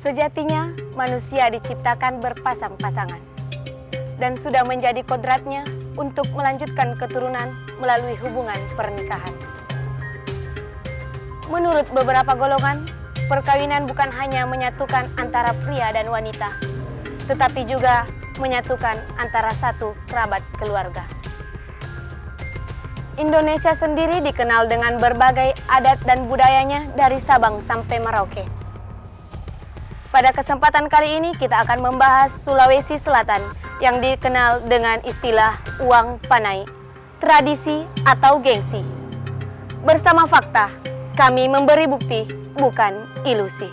Sejatinya, manusia diciptakan berpasang-pasangan dan sudah menjadi kodratnya untuk melanjutkan keturunan melalui hubungan pernikahan. Menurut beberapa golongan, perkawinan bukan hanya menyatukan antara pria dan wanita, tetapi juga menyatukan antara satu kerabat keluarga. Indonesia sendiri dikenal dengan berbagai adat dan budayanya dari Sabang sampai Merauke. Pada kesempatan kali ini kita akan membahas Sulawesi Selatan yang dikenal dengan istilah uang panai, tradisi atau gengsi. Bersama fakta, kami memberi bukti, bukan ilusi.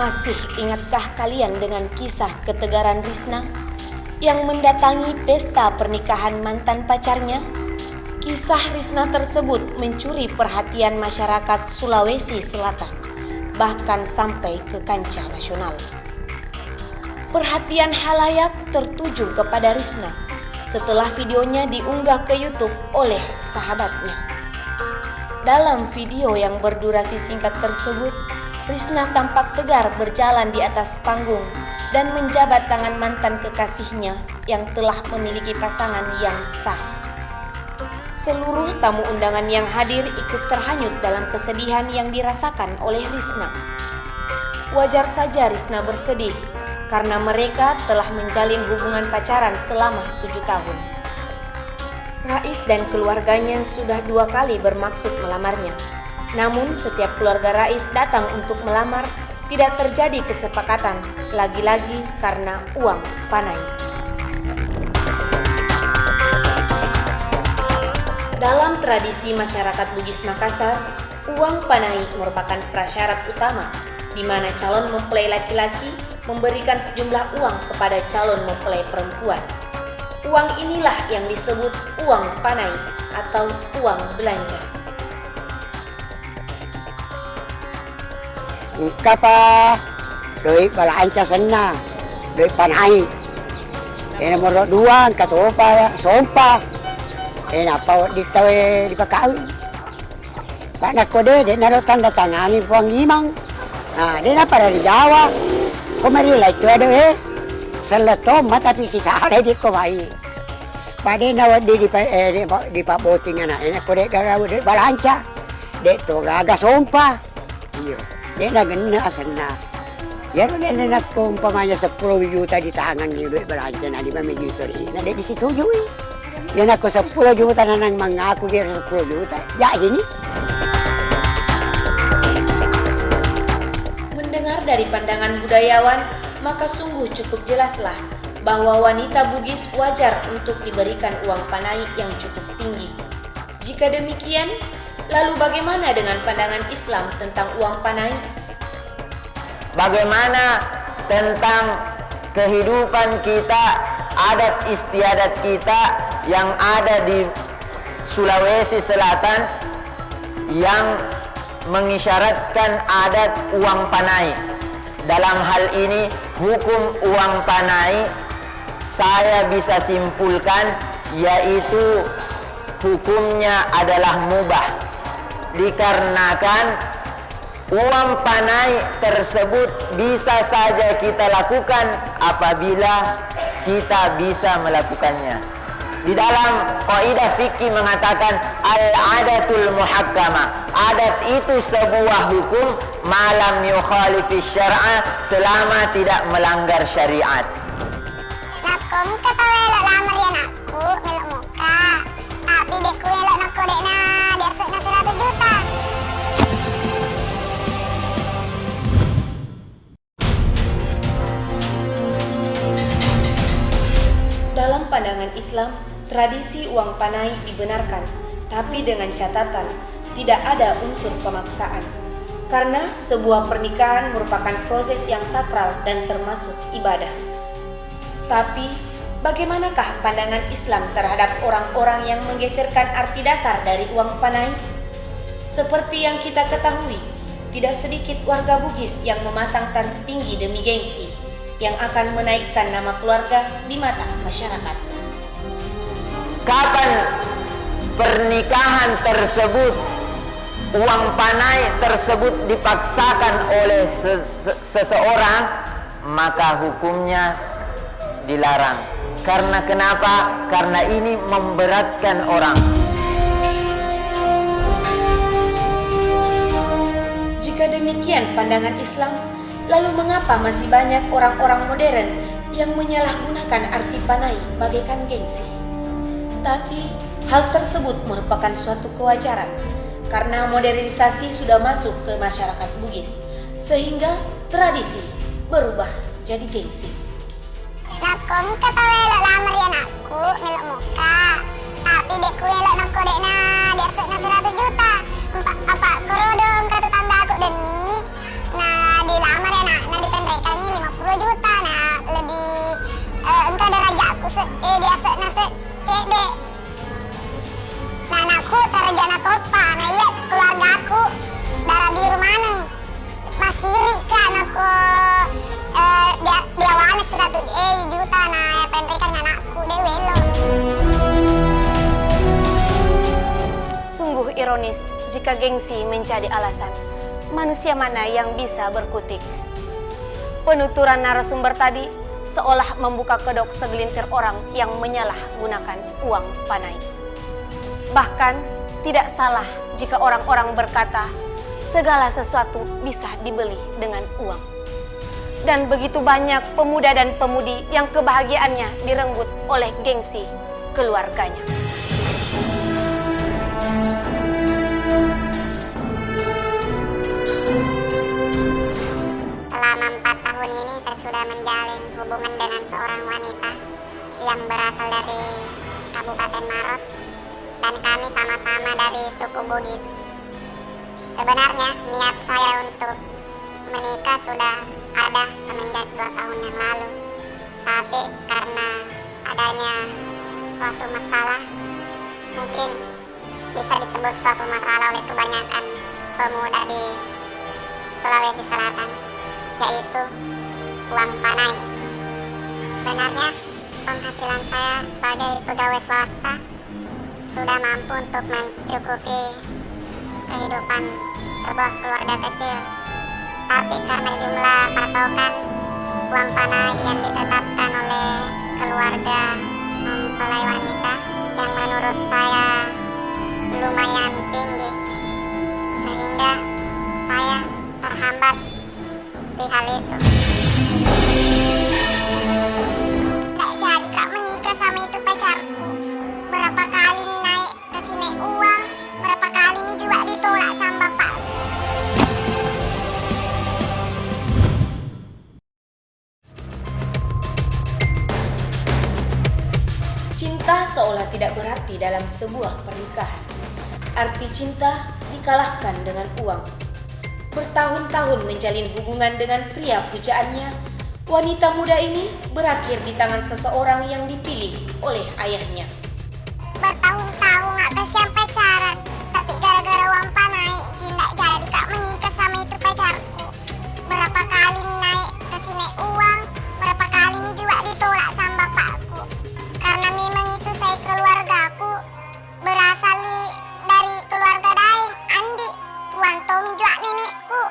Masih ingatkah kalian dengan kisah ketegaran Risna yang mendatangi pesta pernikahan mantan pacarnya? Kisah Risna tersebut mencuri perhatian masyarakat Sulawesi Selatan, bahkan sampai ke kancah nasional. Perhatian halayak tertuju kepada Risna setelah videonya diunggah ke YouTube oleh sahabatnya. Dalam video yang berdurasi singkat tersebut, Risna tampak tegar berjalan di atas panggung dan menjabat tangan mantan kekasihnya yang telah memiliki pasangan yang sah. Seluruh tamu undangan yang hadir ikut terhanyut dalam kesedihan yang dirasakan oleh Risna. Wajar saja Risna bersedih karena mereka telah menjalin hubungan pacaran selama 7 tahun. Rais dan keluarganya sudah 2 kali bermaksud melamarnya. Namun setiap keluarga Rais datang untuk melamar tidak terjadi kesepakatan, lagi-lagi karena uang panai. Dalam tradisi masyarakat Bugis Makassar, uang panai merupakan prasyarat utama di mana calon mempelai laki-laki memberikan sejumlah uang kepada calon mempelai perempuan. Uang inilah yang disebut uang panai atau uang belanja. Kapa doy balanja sana doy panai nomor 2 katopa sompa apa ditawe dipakawin pada kode de naro tanda tangani puang imang de na para di Jawa komari la itu ada seleto mata pi sisa ada di kowai pada nawa di paboting ana kode gagaw de balanja de to gaga sompa iyo. Dia na asana. Ya dia nak umpamanya 10 juta di tangan ni duit belanja na 5 juta ni. Na dia disetujui. Ya nak 10 juta na nang mengaku dia 10 juta. Ya ini. Mendengar dari pandangan budayawan, maka sungguh cukup jelaslah bahwa wanita Bugis wajar untuk diberikan uang panai yang cukup tinggi. Jika demikian, lalu bagaimana dengan pandangan Islam tentang uang panai? Bagaimana tentang kehidupan kita, adat istiadat kita yang ada di Sulawesi Selatan yang mengisyaratkan adat uang panai? Dalam hal ini, hukum uang panai saya bisa simpulkan yaitu hukumnya adalah mubah. Dikarenakan uang panai tersebut bisa saja kita lakukan apabila kita bisa melakukannya. Di dalam kaidah fikih mengatakan al-adatul muhakkamah. Adat itu sebuah hukum malam yukhalifis syar'a, selama tidak melanggar syariat. Nakom kata welok lamar ya nakku melok muka. Tapi deku welok nak kodek na dia sok na 100 juta. Dalam pandangan Islam, tradisi uang panai dibenarkan, tapi dengan catatan tidak ada unsur pemaksaan. karena sebuah pernikahan merupakan proses yang sakral dan termasuk ibadah. Tapi, bagaimanakah pandangan Islam terhadap orang-orang yang menggeserkan arti dasar dari uang panai? Seperti yang kita ketahui, tidak sedikit warga Bugis yang memasang tarif tinggi demi gengsi, yang akan menaikkan nama keluarga di mata masyarakat. Kapan pernikahan tersebut, uang panai tersebut dipaksakan oleh seseorang, maka hukumnya dilarang. Karena kenapa? Karena ini memberatkan orang. Jika demikian pandangan Islam, lalu mengapa masih banyak orang-orang modern yang menyalahgunakan arti panai bagaikan gengsi? Tapi hal tersebut merupakan suatu kewajaran karena modernisasi sudah masuk ke masyarakat Bugis, sehingga tradisi berubah jadi gengsi. Nakom kata welok lamar ya aku melok muka, tapi dekku welok nak kodekna dia sekna 100 juta. Apa kerodong kata tanda aku demi. Nah dilamar ya nak, nah dipendekkan ini 50 juta. Nah lebih engkau derajat aku dia sekna cd. Nah anakku sarjana topa, nah iya keluarga aku darah biru mana masih kan aku dia wana 100 juta. Nah ya pendekkan anakku dewelo. Sungguh ironis jika gengsi menjadi alasan. Manusia mana yang bisa berkutik? Penuturan narasumber tadi seolah membuka kedok segelintir orang yang menyalahgunakan uang panai. Bahkan tidak salah jika orang-orang berkata segala sesuatu bisa dibeli dengan uang. Dan begitu banyak pemuda dan pemudi yang kebahagiaannya direnggut oleh gengsi keluarganya. Selama 4 tahun ini saya sudah menjalin hubungan dengan seorang wanita yang berasal dari Kabupaten Maros, dan kami sama-sama dari suku Bugis. Sebenarnya niat saya untuk menikah sudah ada semenjak 2 tahun yang lalu, tapi karena adanya suatu masalah, mungkin bisa disebut suatu masalah oleh kebanyakan pemuda di Sulawesi Selatan, yaitu uang panai. Sebenarnya penghasilan saya sebagai pegawai swasta sudah mampu untuk mencukupi kehidupan sebuah keluarga kecil. Tapi karena jumlah patokan uang panai yang ditetapkan oleh keluarga mempelai wanita yang menurut saya lumayan tinggi, sehingga saya terhambat di hal itu. Nggak jadi kak menikah sama itu pacarku. Berapa kali nih naik ke sini uang, berapa kali nih juga ditolak sama bapak. Cinta seolah tidak berarti dalam sebuah pernikahan. Arti cinta dikalahkan dengan uang. Bertahun-tahun menjalin hubungan dengan pria pujaannya, wanita muda ini berakhir di tangan seseorang yang dipilih oleh ayahnya. Bertahun-tahun gak kasihan pacaran, tapi gara-gara uang panai, Cinta jadi kak menikah sama itu pacarku. Berapa kali nih naik ke sini uang, berapa kali nih juga ditolak sama bapakku. Karena memang itu saya keluargaku berasal dari keluarga lain, Andi, uang Tommy juga nenekku.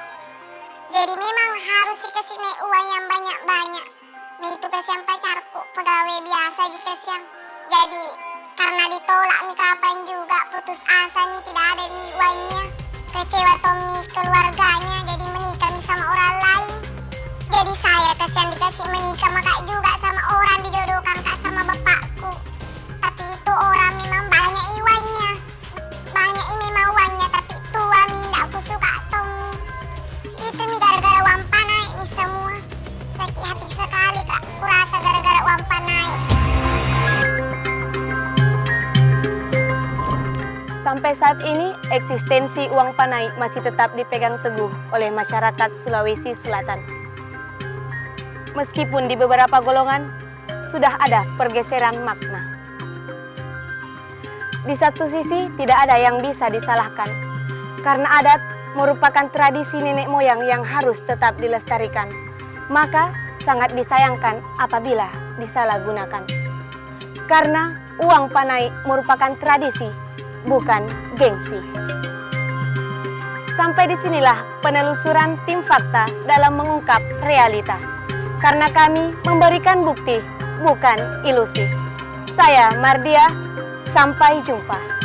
Jadi memang harus ke sini uang yang banyak-banyak. Nah itu kasihan pacarku, pegawai biasa jika siang. Jadi karena ditolak nih kapan juga putus asa nih tidak ada nih uangnya. Kecewa Tommy keluarganya jadi menikah nih sama orang lain. Jadi saya kasihan dikasih menikah maka juga sama orang dijodohkan kak sama bapakku. Tapi itu orang memang banyak uangnya. Banyak ini memang uangnya tapi tua nih tidak aku suka Tommy. Itu nih gara-gara uang panai nih semua. Sakit hati sekali kak, kurasa gara-gara uang panai. Sampai saat ini, eksistensi uang panai masih tetap dipegang teguh oleh masyarakat Sulawesi Selatan. Meskipun di beberapa golongan sudah ada pergeseran makna. Di satu sisi, tidak ada yang bisa disalahkan, karena adat merupakan tradisi nenek moyang yang harus tetap dilestarikan. Maka, sangat disayangkan apabila disalahgunakan. Karena uang panai merupakan tradisi, bukan gengsi. Sampai disinilah penelusuran tim fakta dalam mengungkap realita. Karena kami memberikan bukti, bukan ilusi. Saya Mardia, sampai jumpa.